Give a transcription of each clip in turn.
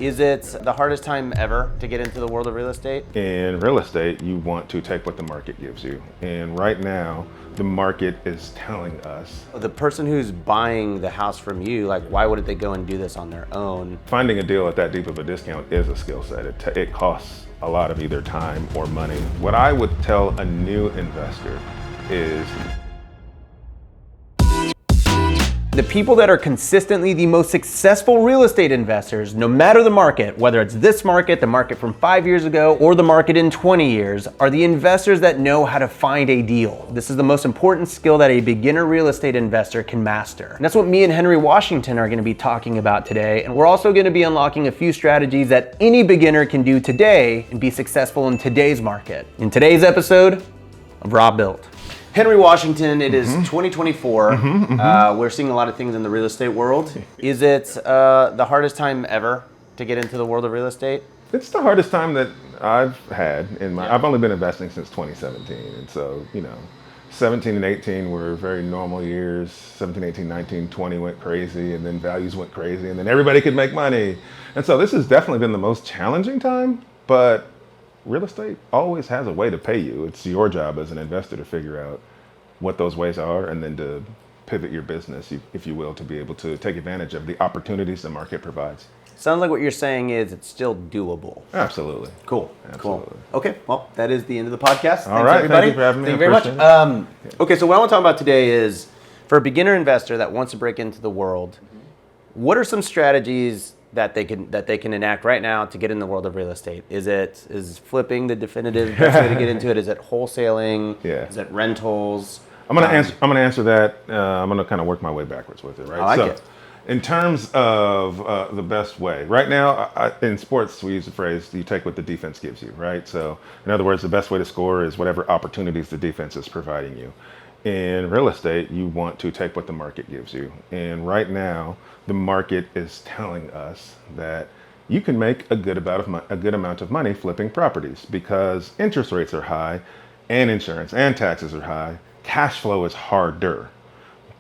Is it the hardest time ever to get into the world of real estate? In real estate, you want to take what the market gives you. And right now, the market is telling us The person who's buying the house from you, like, why wouldn't they go and do this on their own? finding a deal at that deep of a discount is a skill set. It costs a lot of either time or money. What I would tell a new investor is The people that are consistently the most successful real estate investors, no matter the market, whether it's this market, the market from 5 years ago, or the market in 20 years, are the investors that know how to find a deal. This is the most important skill that a beginner real estate investor can master. And that's what me and Henry Washington are gonna be talking about today. And we're also gonna be unlocking a few strategies that any beginner can do today and be successful in today's market. In today's episode of Raw Built. Henry Washington, it is 2024. We're seeing a lot of things in the real estate world. Is it the hardest time ever to get into the world of real estate? it's the hardest time that I've had in my. I've only been investing since 2017, and so 17 and 18 were very normal years. 17, 18, 19, 20 went crazy, and then values went crazy, and then everybody could make money. And so this has definitely been the most challenging time, but real estate always has a way to pay you. It's your job as an investor to figure out what those ways are and then to pivot your business, if you will, to be able to take advantage of the opportunities the market provides. Sounds like what you're saying is it's still doable. Absolutely. Cool. Absolutely. Cool. Okay, well, that is the end of the podcast. All right, everybody. thank you for having me. Thank you very much. Appreciate Okay, so what I want to talk about today is, for a beginner investor that wants to break into the world, what are some strategies that they can enact right now to get in the world of real estate? Is flipping the definitive best way to get into it? Is it wholesaling? Yeah. Is it rentals? I'm gonna answer that. I'm gonna kind of work my way backwards with it, right? I like it. In terms of the best way, right now in sports we use the phrase "you take what the defense gives you," right? So, in other words, the best way to score is whatever opportunities the defense is providing you. In real estate, you want to take what the market gives you, and right now the market is telling us that you can make a good amount of money flipping properties because interest rates are high, and insurance and taxes are high. Cash flow is harder.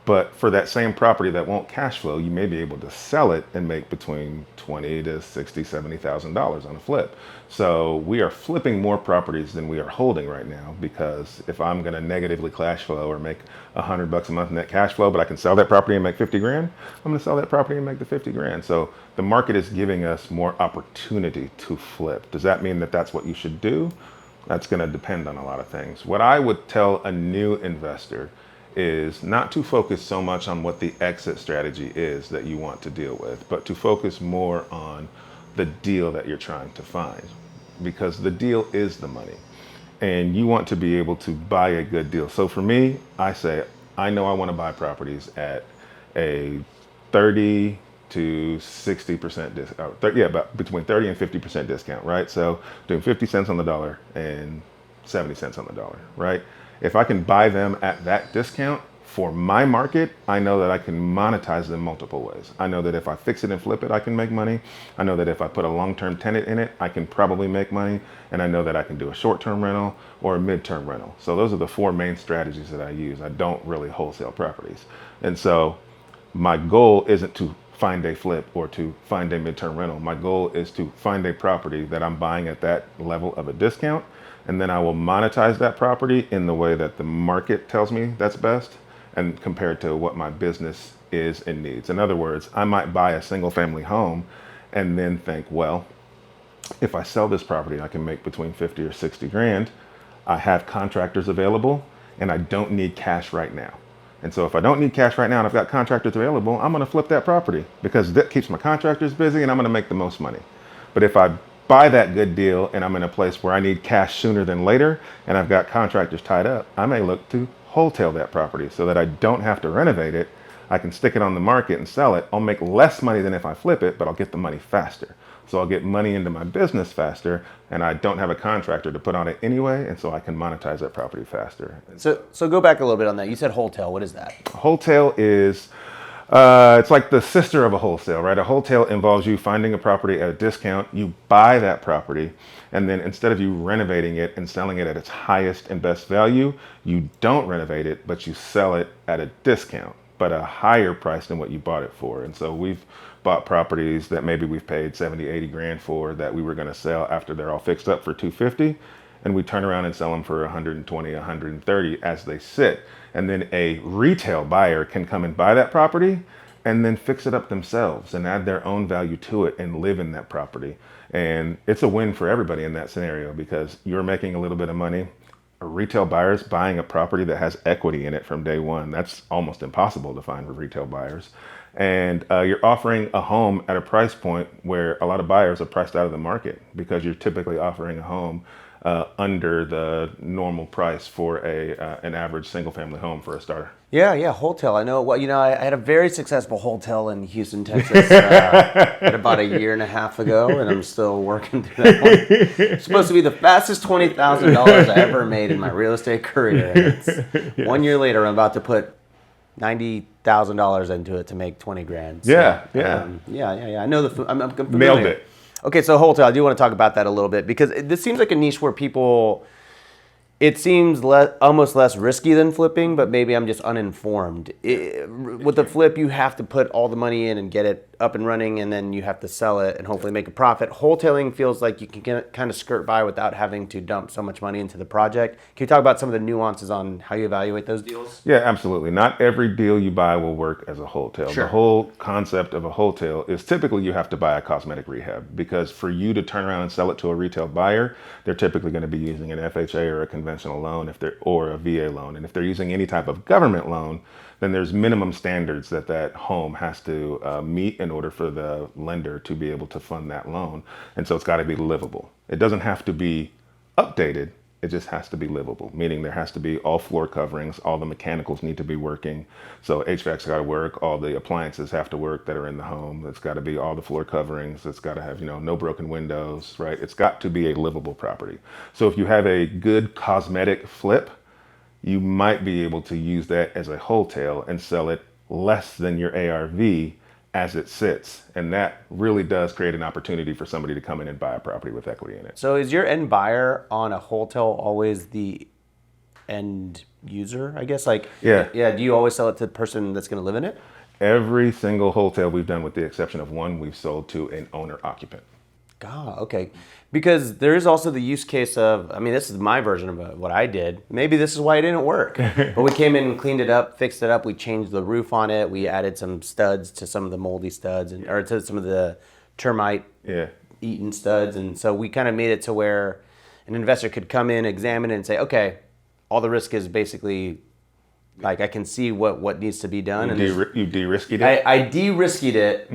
But for that same property that won't cash flow, you may be able to sell it and make between $20,000 to $60,000, $70,000 on a flip. So we are flipping more properties than we are holding right now, because if I'm going to negatively cash flow or make $100 a month net cash flow, but I can sell that property and make 50 grand, I'm going to sell that property and make the 50 grand. So the market is giving us more opportunity to flip. Does that mean that that's what you should do? That's going to depend on a lot of things. What I would tell a new investor is not to focus so much on what the exit strategy is that you want to deal with, but to focus more on the deal that you're trying to find, because the deal is the money and you want to be able to buy a good deal. So for me, I say, I know I want to buy properties at a 30 to 60% discount, about between 30 and 50% discount, right? So doing 50 cents on the dollar and 70 cents on the dollar, right? If I can buy them at that discount for my market, I know that I can monetize them multiple ways. I know that if I fix it and flip it, I can make money. I know that if I put a long-term tenant in it, I can probably make money. And I know that I can do a short-term rental or a mid-term rental. So those are the four main strategies that I use. I don't really wholesale properties. And so my goal isn't to find a flip or to find a mid-term rental. My goal is to find a property that I'm buying at that level of a discount, and then I will monetize that property in the way that the market tells me that's best and compared to what my business is and needs. In other words, I might buy a single family home and then think, well, if I sell this property, I can make between 50 or 60 grand. I have contractors available and I don't need cash right now. And so if I don't need cash right now and I've got contractors available, I'm gonna flip that property because that keeps my contractors busy and I'm gonna make the most money. But if I buy that good deal and I'm in a place where I need cash sooner than later and I've got contractors tied up, I may look to wholetail that property so that I don't have to renovate it. I can stick it on the market and sell it. I'll make less money than if I flip it, but I'll get the money faster. So I'll get money into my business faster, and I don't have a contractor to put on it anyway, and so I can monetize that property faster. So go back a little bit on that. You said wholetail. What is that? Wholetail is it's like the sister of a wholesale, right? A wholetail involves you finding a property at a discount, you buy that property, and then instead of you renovating it and selling it at its highest and best value, you don't renovate it, but you sell it at a discount. but a higher price than what you bought it for. And so we've bought properties that maybe we've paid 70, 80 grand for that we were going to sell after they're all fixed up for 250, and we turn around and sell them for 120, 130 as they sit. And then a retail buyer can come and buy that property and then fix it up themselves and add their own value to it and live in that property. And it's a win for everybody in that scenario because you're making a little bit of money. A retail buyer's buying a property that has equity in it from day one. That's almost impossible to find for retail buyers. And you're offering a home at a price point where a lot of buyers are priced out of the market because you're typically offering a home under the normal price for an average single family home for a starter. Yeah, Wholetail. I know. Well, I had a very successful Wholetail in Houston, Texas, about a year and a half ago, and I'm still working through that one. It's supposed to be the fastest $20,000 I ever made in my real estate career. And 1 year later, I'm about to put $90,000 into it to make 20 grand. So, yeah. I know I'm familiar. Nailed it. Okay, so Wholetail, I do want to talk about that a little bit because this seems like a niche where people, it seems almost less risky than flipping, but maybe I'm just uninformed. With the flip, you have to put all the money in and get it up and running, and then you have to sell it and hopefully make a profit. Wholetailing feels like you can kind of skirt by without having to dump so much money into the project. Can you talk about some of the nuances on how you evaluate those deals? Yeah, absolutely. Not every deal you buy will work as a wholetail. Sure. The whole concept of a wholetail is typically you have to buy a cosmetic rehab because for you to turn around and sell it to a retail buyer, they're typically going to be using an FHA or a conventional loan or a VA loan. And if they're using any type of government loan, then there's minimum standards that home has to meet in order for the lender to be able to fund that loan. And so it's got to be livable. It doesn't have to be updated. It just has to be livable, meaning there has to be all floor coverings, all the mechanicals need to be working. So HVAC's got to work, all the appliances have to work that are in the home. It's got to be all the floor coverings. It's got to have, no broken windows, right? It's got to be a livable property. So if you have a good cosmetic flip, you might be able to use that as a wholetail and sell it less than your ARV as it sits. And that really does create an opportunity for somebody to come in and buy a property with equity in it. So is your end buyer on a wholetail always the end user, I guess? Yeah, do you always sell it to the person that's going to live in it? Every single wholetail we've done, with the exception of one, we've sold to an owner-occupant. God, okay. Because there is also the use case of, this is my version of what I did. Maybe this is why it didn't work. But we came in and cleaned it up, fixed it up. We changed the roof on it. We added some studs to some of the moldy studs or to some of the termite eaten studs. And so we kind of made it to where an investor could come in, examine it and say, okay, all the risk is basically I can see what needs to be done. You de-risked it? I de-risked it,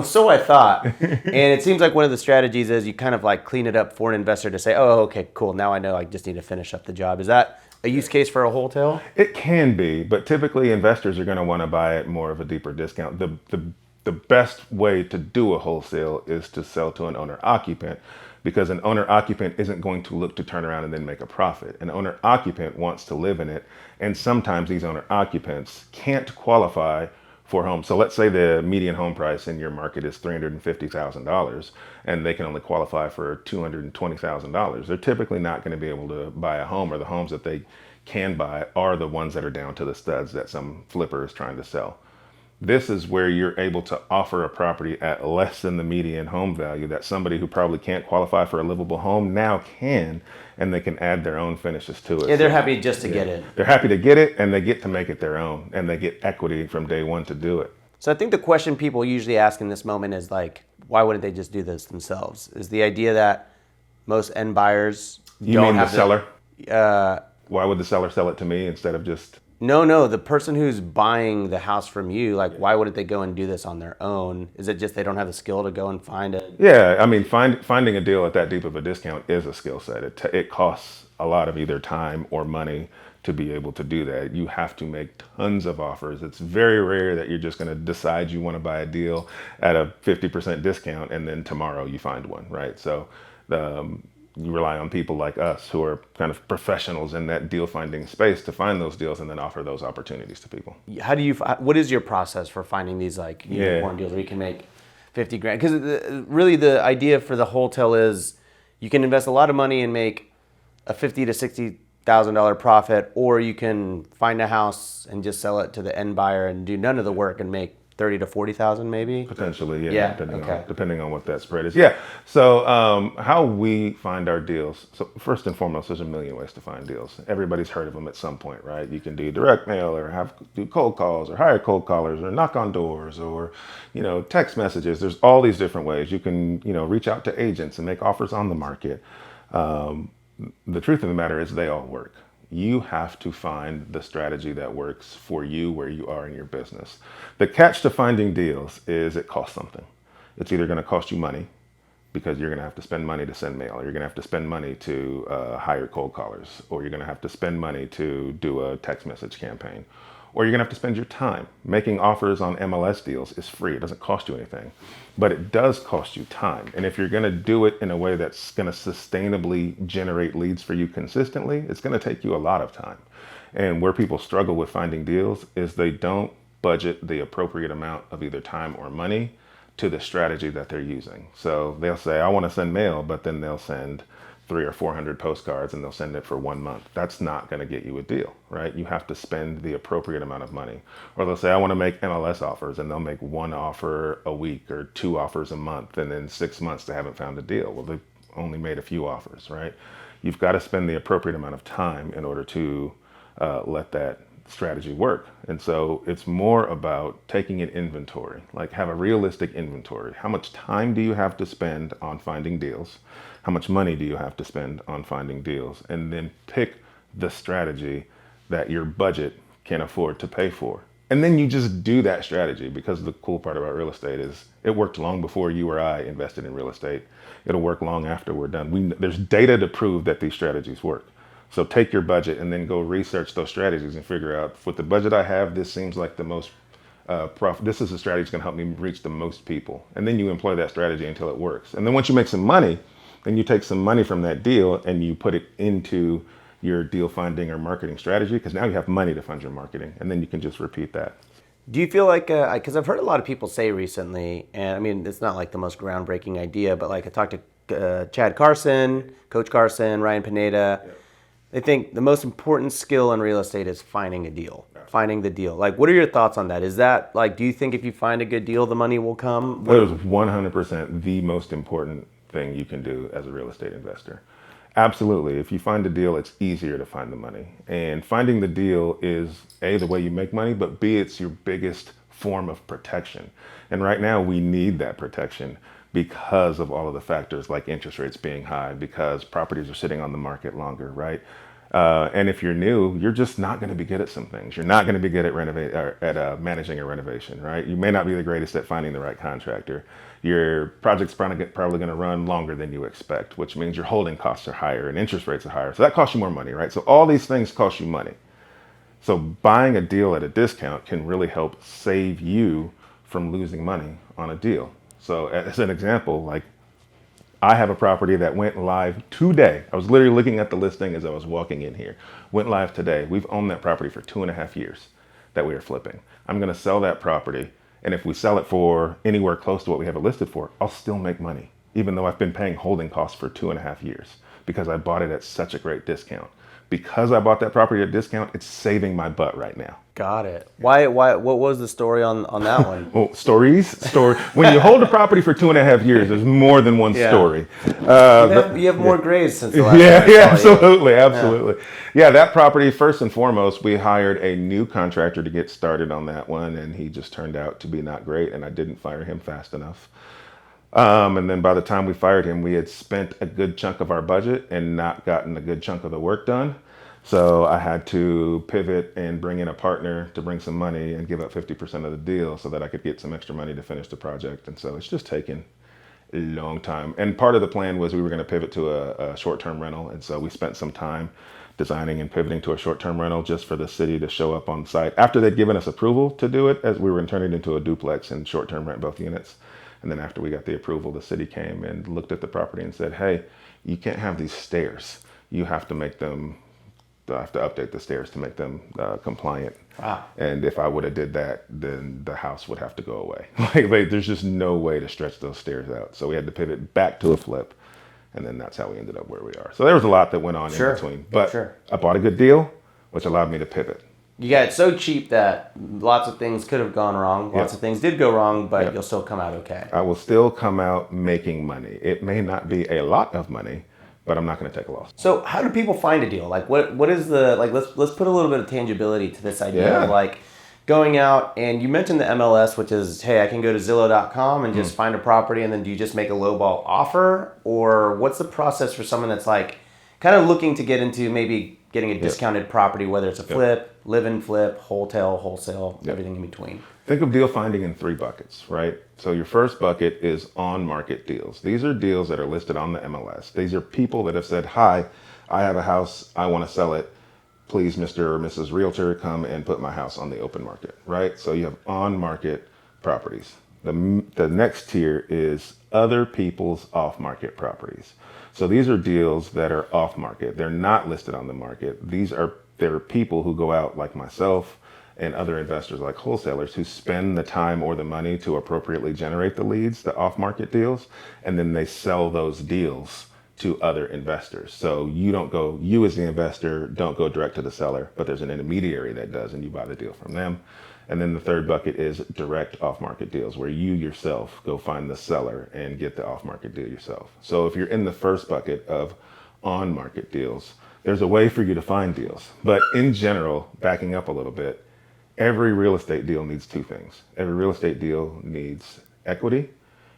so I thought. And it seems like one of the strategies is you kind of clean it up for an investor to say, oh, okay, cool, now I know I just need to finish up the job. Is that a use case for a wholetail? It can be, but typically investors are going to want to buy at more of a deeper discount. The best way to do a wholesale is to sell to an owner-occupant, because an owner-occupant isn't going to look to turn around and then make a profit. An owner-occupant wants to live in it, and sometimes these owner-occupants can't qualify for homes. So let's say the median home price in your market is $350,000, and they can only qualify for $220,000. They're typically not going to be able to buy a home, or the homes that they can buy are the ones that are down to the studs that some flipper is trying to sell. This is where you're able to offer a property at less than the median home value that somebody who probably can't qualify for a livable home now can, and they can add their own finishes to it. Yeah, they're happy just to get it. They're happy to get it, and they get to make it their own, and they get equity from day one to do it. So I think the question people usually ask in this moment is why wouldn't they just do this themselves? Is the idea that most end buyers don't have seller? Why would the seller sell it to me instead of just... No, the person who's buying the house from you, why wouldn't they go and do this on their own? Is it just they don't have the skill to go and find it? Yeah, finding a deal at that deep of a discount is a skill set. It costs a lot of either time or money to be able to do that. You have to make tons of offers. It's very rare that you're just going to decide you want to buy a deal at a 50% discount and then tomorrow you find one, right? So you rely on people like us who are kind of professionals in that deal finding space to find those deals and then offer those opportunities to people. What is your process for finding these unicorn deals where you can make 50 grand? Because really the idea for the wholetail is you can invest a lot of money and make a 50 to 60 $1,000 profit, or you can find a house and just sell it to the end buyer and do none of the work and make 30 to 40,000 maybe. Potentially, Yeah. Depending on what that spread is. Yeah. So how we find our deals. So first and foremost, there's a million ways to find deals. Everybody's heard of them at some point, right? You can do direct mail, or do cold calls, or hire cold callers, or knock on doors, or text messages. There's all these different ways. You can reach out to agents and make offers on the market. The truth of the matter is they all work. You have to find the strategy that works for you where you are in your business. The catch to finding deals is it costs something. It's either going to cost you money because you're going to have to spend money to send mail, or you're going to have to spend money to hire cold callers, or you're going to have to spend money to do a text message campaign, or you're going to have to spend your time. Making offers on MLS deals is free. It doesn't cost you anything, but it does cost you time. And if you're going to do it in a way that's going to sustainably generate leads for you consistently, it's going to take you a lot of time. And where people struggle with finding deals is they don't budget the appropriate amount of either time or money to the strategy that they're using. So they'll say, I want to send mail, but then they'll send 300 or 400 postcards and they'll send it for 1 month. That's not going to get you a deal, right? You have to spend the appropriate amount of money. Or they'll say, I want to make MLS offers, and they'll make 1 offer a week or 2 offers a month, and in 6 months they haven't found a deal. Well, they've only made a few offers, right? You've got to spend the appropriate amount of time in order to let that strategy work. And so it's more about taking an inventory, like have a realistic inventory. How much time do you have to spend on finding deals? How much money do you have to spend on finding deals? And then pick the strategy that your budget can afford to pay for. And then you just do that strategy, because the cool part about real estate is it worked long before you or I invested in real estate. It'll work long after we're done. There's data to prove that these strategies work. So take your budget and then go research those strategies and figure out, with the budget I have, this seems like the most profit. This is a strategy that's going to help me reach the most people. And then you employ that strategy until it works. And then once you make some money, then you take some money from that deal and you put it into your deal finding or marketing strategy, because now you have money to fund your marketing, and then you can just repeat that. Do you feel like, because I've heard a lot of people say recently, and I mean, it's not like the most groundbreaking idea, but like I talked to Chad Carson, Coach Carson, Ryan Pineda. Yep. They think the most important skill in real estate is finding a deal, finding the deal. Like, what are your thoughts on that? Is that like, do you think if you find a good deal, the money will come? That is 100% the most important thing you can do as a real estate investor. Absolutely. If you find a deal, it's easier to find the money. And finding the deal is A, the way you make money, but B, it's your biggest form of protection. And right now we need that protection because of all of the factors like interest rates being high, because properties are sitting on the market longer, right? And if you're new, you're just not going to be good at some things. You're not going to be good at managing a renovation, right? You may not be the greatest at finding the right contractor. Your project's probably going to run longer than you expect, which means your holding costs are higher and interest rates are higher. So that costs you more money, right? So all these things cost you money. So buying a deal at a discount can really help save you from losing money on a deal. So as an example, like I have a property that went live today. I was literally looking at the listing as I was walking in here. Went live today. We've owned that property for 2.5 years that we are flipping. I'm going to sell that property. And if we sell it for anywhere close to what we have it listed for, I'll still make money, even though I've been paying holding costs for 2.5 years, because I bought it at such a great discount. Because I bought that property at a discount, it's saving my butt right now. Got it. Why? What was the story on that one? Well, story. When you hold a property for 2.5 years, there's more than one story. You have more graves since the last time. Yeah, absolutely. Yeah, that property, first and foremost, we hired a new contractor to get started on that one, and he just turned out to be not great, and I didn't fire him fast enough. And then by the time we fired him, we had spent a good chunk of our budget and not gotten a good chunk of the work done. So I had to pivot and bring in a partner to bring some money and give up 50% of the deal so that I could get some extra money to finish the project. And so it's just taken a long time. And part of the plan was we were going to pivot to a short-term rental. And so we spent some time designing and pivoting to a short-term rental just for the city to show up on site after they'd given us approval to do it, as we were turning it into a duplex and short-term rent both units. And then after we got the approval, the city came and looked at the property and said, hey, you can't have these stairs. You have to make them, I have to update the stairs to make them compliant. Wow. And if I would have did that, then the house would have to go away. Like, there's just no way to stretch those stairs out. So we had to pivot back to a flip. And then that's how we ended up where we are. So there was a lot that went on Sure. in between. But Sure. I bought a good deal, which allowed me to pivot. You got it so cheap that lots of things could have gone wrong. Lots of things did go wrong, but you'll still come out okay. I will still come out making money. It may not be a lot of money, but I'm not going to take a loss. So how do people find a deal? Like what is the, like, let's put a little bit of tangibility to this idea of like going out, and you mentioned the MLS, which is, hey, I can go to Zillow.com and just find a property, and then do you just make a lowball offer? Or what's the process for someone that's like kind of looking to get into maybe getting a discounted property, whether it's a flip, live-in flip, wholetail, wholesale, everything in between? Think of deal finding in 3 buckets, right? So your first bucket is on-market deals. These are deals that are listed on the MLS. These are people that have said, hi, I have a house, I want to sell it. Please, Mr. or Mrs. Realtor, come and put my house on the open market, right? So you have on-market properties. The next tier is other people's off-market properties. So these are deals that are off-market. They're not listed on the market. There are people who go out like myself and other investors like wholesalers who spend the time or the money to appropriately generate the leads, the off-market deals, and then they sell those deals to other investors. So you as the investor don't go direct to the seller, but there's an intermediary that does, and you buy the deal from them. And then the third bucket is direct off-market deals, where you yourself go find the seller and get the off-market deal yourself. So if you're in the first bucket of on-market deals, there's a way for you to find deals. But in general, backing up a little bit, every real estate deal needs 2 things. Every real estate deal needs equity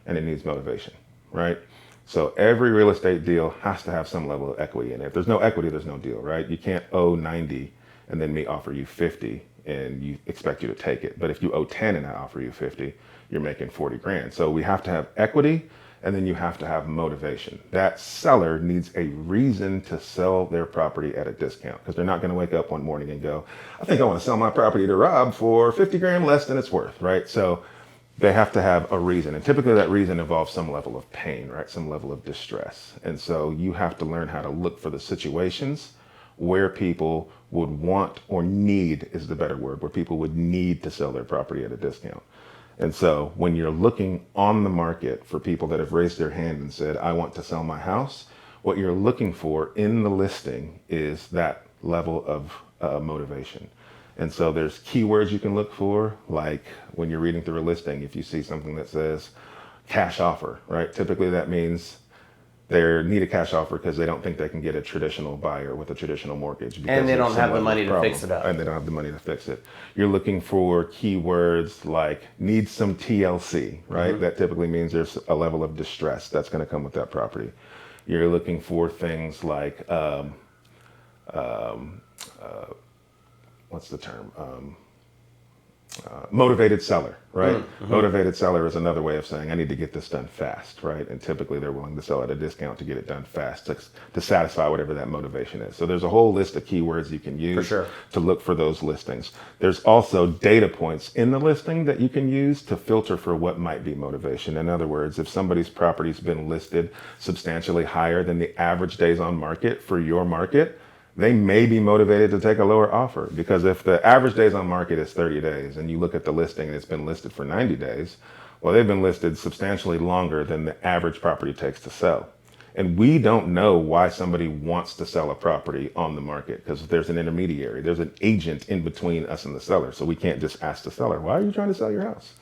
and it needs motivation, right? So every real estate deal has to have some level of equity in it. If there's no equity, there's no deal, right? You can't owe 90 and then me offer you 50 and you expect you to take it. But if you owe 10 and I offer you 50, you're making 40 grand. So we have to have equity, and then you have to have motivation. That seller needs a reason to sell their property at a discount, because they're not going to wake up one morning and go, I think I want to sell my property to Rob for 50 grand less than it's worth, right? So they have to have a reason. And typically that reason involves some level of pain, right? Some level of distress. And so you have to learn how to look for the situations where people would want, or need is the better word, where people would need to sell their property at a discount. And so when you're looking on the market for people that have raised their hand and said, I want to sell my house, what you're looking for in the listing is that level of motivation. And so there's keywords you can look for, like when you're reading through a listing, if you see something that says cash offer, right? Typically that means they need a cash offer because they don't think they can get a traditional buyer with a traditional mortgage. And they don't have the money to fix it up. And they don't have the money to fix it. You're looking for keywords like need some TLC, right? That typically means there's a level of distress that's going to come with that property. You're looking for things like, what's the term? Motivated seller, right? Motivated seller is another way of saying I need to get this done fast, right? And typically they're willing to sell at a discount to get it done fast to satisfy whatever that motivation is. So there's a whole list of keywords you can use to look for those listings. There's also data points in the listing that you can use to filter for what might be motivation. In other words, if somebody's property's been listed substantially higher than the average days on market for your market, they may be motivated to take a lower offer, because if the average days on market is 30 days and you look at the listing and it's been listed for 90 days, well, they've been listed substantially longer than the average property takes to sell. And we don't know why somebody wants to sell a property on the market, because there's an intermediary, there's an agent in between us and the seller. So we can't just ask the seller, why are you trying to sell your house?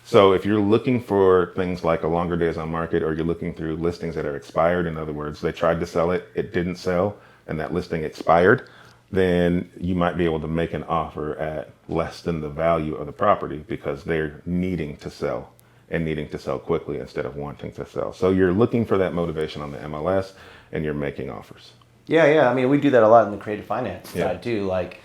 So if you're looking for things like a longer days on market, or you're looking through listings that are expired, in other words, they tried to sell it, it didn't sell, and that listing expired, then you might be able to make an offer at less than the value of the property, because they're needing to sell and needing to sell quickly instead of wanting to sell. So you're looking for that motivation on the MLS and you're making offers. Yeah. I mean, we do that a lot in the creative finance side too. Like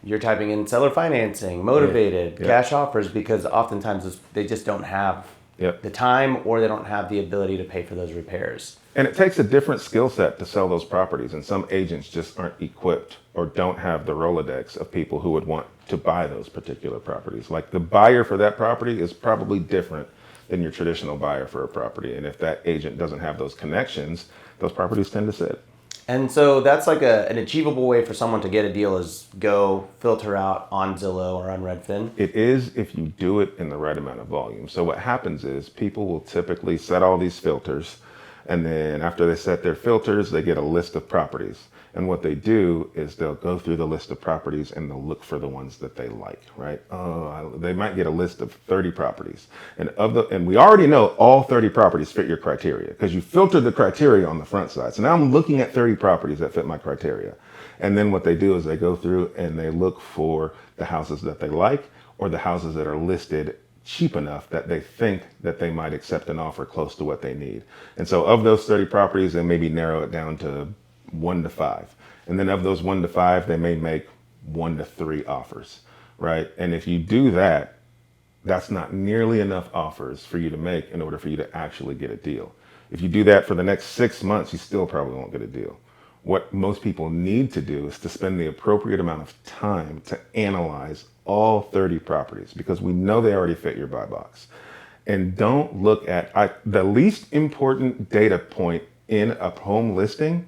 you're typing in seller financing, motivated, cash offers, because oftentimes they just don't have the time, or they don't have the ability to pay for those repairs. And it takes a different skill set to sell those properties. And some agents just aren't equipped or don't have the Rolodex of people who would want to buy those particular properties. Like the buyer for that property is probably different than your traditional buyer for a property. And if that agent doesn't have those connections, those properties tend to sit. And so that's like an achievable way for someone to get a deal, is go filter out on Zillow or on Redfin. It is, if you do it in the right amount of volume. So what happens is people will typically set all these filters, And then after they set their filters, they get a list of properties. And what they do is they'll go through the list of properties and they'll look for the ones that they like, right? They might get a list of 30 properties. And we already know all 30 properties fit your criteria because you filtered the criteria on the front side. So now I'm looking at 30 properties that fit my criteria. And then what they do is they go through and they look for the houses that they like or the houses that are listed cheap enough that they think that they might accept an offer close to what they need. And so of those 30 properties, they maybe narrow it down to 1 to 5. And then of those 1 to 5, they may make 1 to 3 offers, right? And if you do that, that's not nearly enough offers for you to make in order for you to actually get a deal. If you do that for the next 6 months, you still probably won't get a deal. What most people need to do is to spend the appropriate amount of time to analyze all 30 properties because we know they already fit your buy box. And don't look at the least important data point in a home listing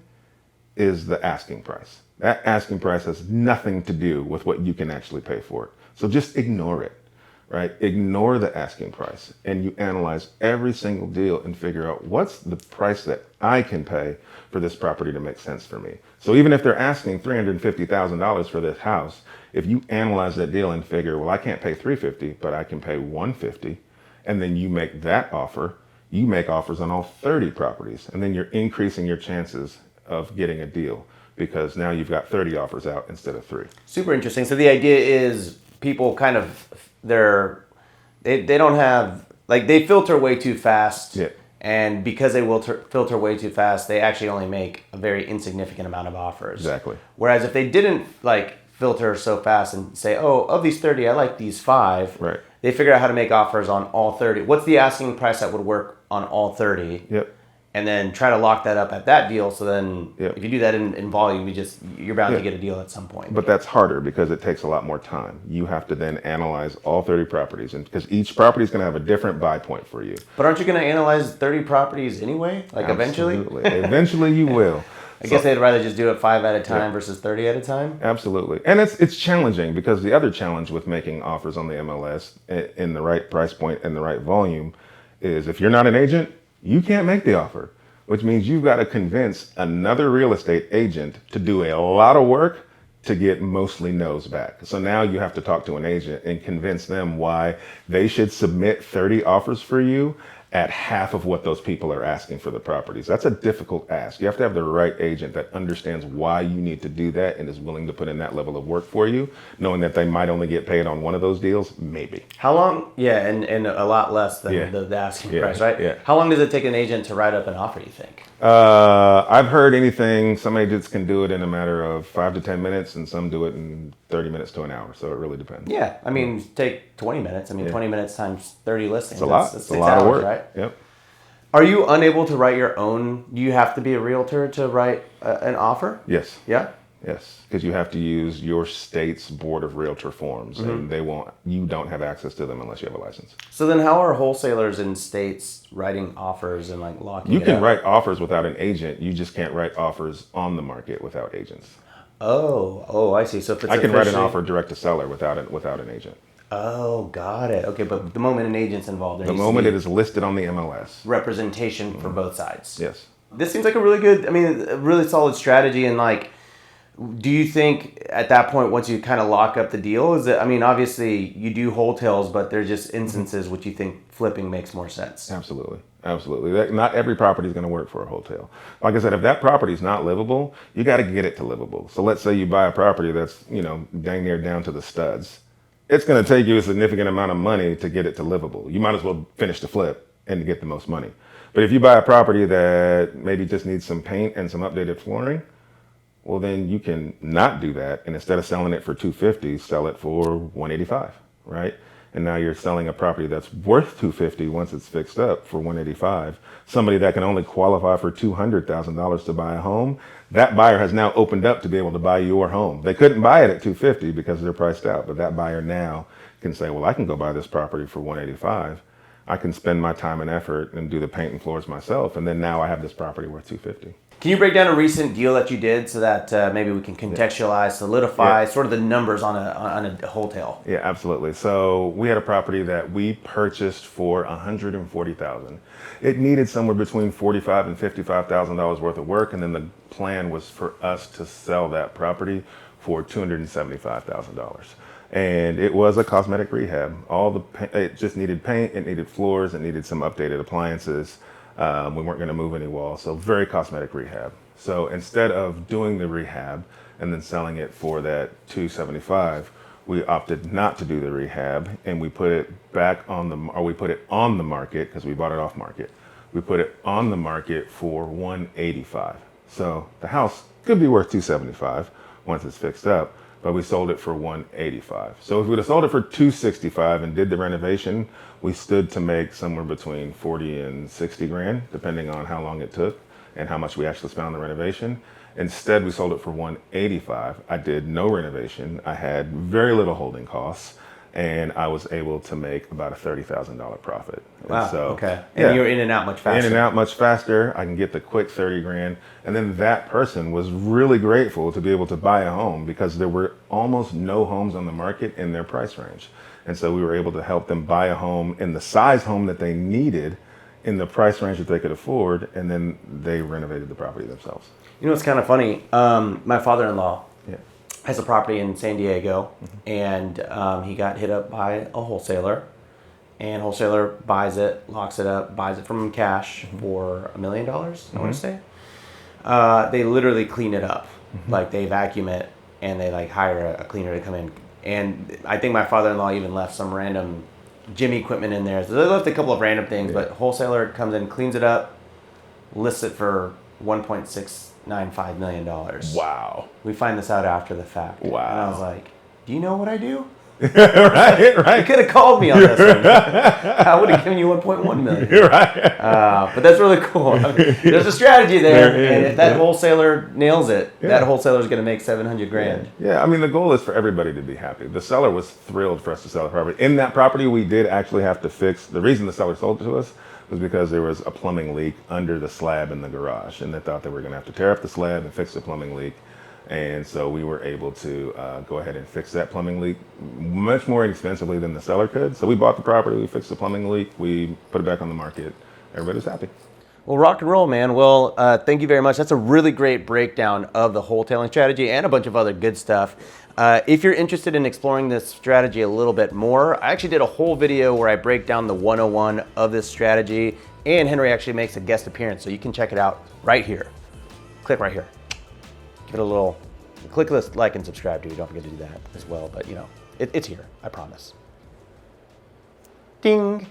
is the asking price. That asking price has nothing to do with what you can actually pay for it. So just ignore it, right? Ignore the asking price and you analyze every single deal and figure out what's the price that I can pay for this property to make sense for me. So even if they're asking $350,000 for this house, if you analyze that deal and figure, well, I can't pay $350,000, but I can pay $150,000, and then you make that offer, you make offers on all 30 properties, and then you're increasing your chances of getting a deal because now you've got 30 offers out instead of 3. Super interesting. So the idea is people kind of they don't have they filter way too fast. Yeah. And because they will filter way too fast, they actually only make a very insignificant amount of offers. Exactly. Whereas if they didn't filter so fast and say, oh, of these 30, I like these 5. Right. They figure out how to make offers on all 30. What's the asking price that would work on all 30? Yep. And then try to lock that up at that deal. So then Yep. if you do that in volume, you're bound to get a deal at some point. But that's harder because it takes a lot more time. You have to then analyze all 30 properties, and because each property is going to have a different buy point for you. But aren't you going to analyze 30 properties anyway? Eventually? Absolutely. Eventually you will. I guess they'd rather just do it 5 at a time versus 30 at a time. Absolutely. And it's challenging because the other challenge with making offers on the MLS in the right price point and the right volume is if you're not an agent, you can't make the offer, which means you've got to convince another real estate agent to do a lot of work to get mostly no's back. So now you have to talk to an agent and convince them why they should submit 30 offers for you at half of what those people are asking for the properties. That's a difficult ask. You have to have the right agent that understands why you need to do that and is willing to put in that level of work for you, knowing that they might only get paid on one of those deals, maybe. How long? Yeah, and a lot less than the asking price, right? Yeah. How long does it take an agent to write up an offer, you think? I've heard anything. Some agents can do it in a matter of 5 to 10 minutes, and some do it in 30 minutes to an hour. So it really depends. Yeah, I mean, take 20 minutes. 20 minutes times 30 listings. It's a lot. That's it's a lot of work. Right? Yep. Are you unable to write your own? Do you have to be a realtor to write an offer? Yes. Yeah. Yes, because you have to use your state's board of realtor forms, and you don't have access to them unless you have a license. So then how are wholesalers in states writing offers and locking You it can up? write offers without an agent. You just can't write offers on the market without agents. Oh, I see. So if it's I can write an officially- offer direct to seller without an agent. Oh, got it. Okay, but the moment an agent's involved, The moment it is listed on the MLS. representation for both sides. Yes. This seems like a really good, a really solid strategy. And do you think at that point, once you kind of lock up the deal, is that, obviously you do wholetails, but there's just instances which you think flipping makes more sense? Absolutely. Not every property is going to work for a wholesale. Like I said, if that property is not livable, you got to get it to livable. So let's say you buy a property that's, dang near down to the studs. It's going to take you a significant amount of money to get it to livable. You might as well finish the flip and get the most money. But if you buy a property that maybe just needs some paint and some updated flooring, well, then you can not do that. And instead of selling it for $250, sell it for $185, right? And now you're selling a property that's worth $250 once it's fixed up for $185. Somebody that can only qualify for $200,000 to buy a home, that buyer has now opened up to be able to buy your home. They couldn't buy it at $250 because they're priced out, but that buyer now can say, well, I can go buy this property for $185. I can spend my time and effort and do the paint and floors myself, and then now I have this property worth $250. Can you break down a recent deal that you did so that maybe we can contextualize, solidify sort of the numbers on a wholetail? Yeah, absolutely. So we had a property that we purchased for $140,000. It needed somewhere between $45,000 and $55,000 worth of work, and then the plan was for us to sell that property for $275,000. And it was a cosmetic rehab. It just needed paint, it needed floors, it needed some updated appliances. We weren't going to move any walls, so very cosmetic rehab. So instead of doing the rehab and then selling it for that $275,000, we opted not to do the rehab, and we put it we put it on the market because we bought it off market. We put it on the market for $185,000. So the house could be worth $275,000 once it's fixed up, but we sold it for $185,000. So if we would have sold it for $265,000 and did the renovation, we stood to make somewhere between 40 and 60 grand, depending on how long it took and how much we actually spent on the renovation. Instead, we sold it for $185,000. I did no renovation. I had very little holding costs, and I was able to make about a $30,000 profit. Wow. And so, okay. And you're in and out much faster. In and out much faster. I can get the quick 30 grand. And then that person was really grateful to be able to buy a home because there were almost no homes on the market in their price range. And so we were able to help them buy a home in the size home that they needed in the price range that they could afford. And then they renovated the property themselves. You know, it's kind of funny. My father-in-law has a property in San Diego, and he got hit up by a wholesaler, and wholesaler buys it, locks it up, buys it from him cash for $1 million, I want to say. They literally clean it up. Like, they vacuum it, and they like hire a cleaner to come in. And I think my father-in-law even left some random gym equipment in there. So they left a couple of random things, but wholesaler comes in, cleans it up, lists it for $1.695 million. Wow. We find this out after the fact. Wow. And I was like, do you know what I do? right. You could have called me on this one. I would have given you 1.1 million. You're right. But that's really cool. I mean, there's a strategy there, and if that wholesaler nails it, that wholesaler is going to make 700 grand. Yeah, I mean, the goal is for everybody to be happy. The seller was thrilled for us to sell the property. In that property, we did actually have to fix. The reason the seller sold it to us was because there was a plumbing leak under the slab in the garage, and they thought they were going to have to tear up the slab and fix the plumbing leak. And so we were able to go ahead and fix that plumbing leak much more inexpensively than the seller could. So we bought the property, we fixed the plumbing leak, we put it back on the market. Everybody's happy. Well, rock and roll, man. Well, thank you very much. That's a really great breakdown of the wholetailing strategy and a bunch of other good stuff. If you're interested in exploring this strategy a little bit more, I actually did a whole video where I break down the 101 of this strategy, and Henry actually makes a guest appearance, so you can check it out right here. Click right here. Give it a little, click this like and subscribe to. Don't forget to do that as well, but you know, it's here, I promise. Ding.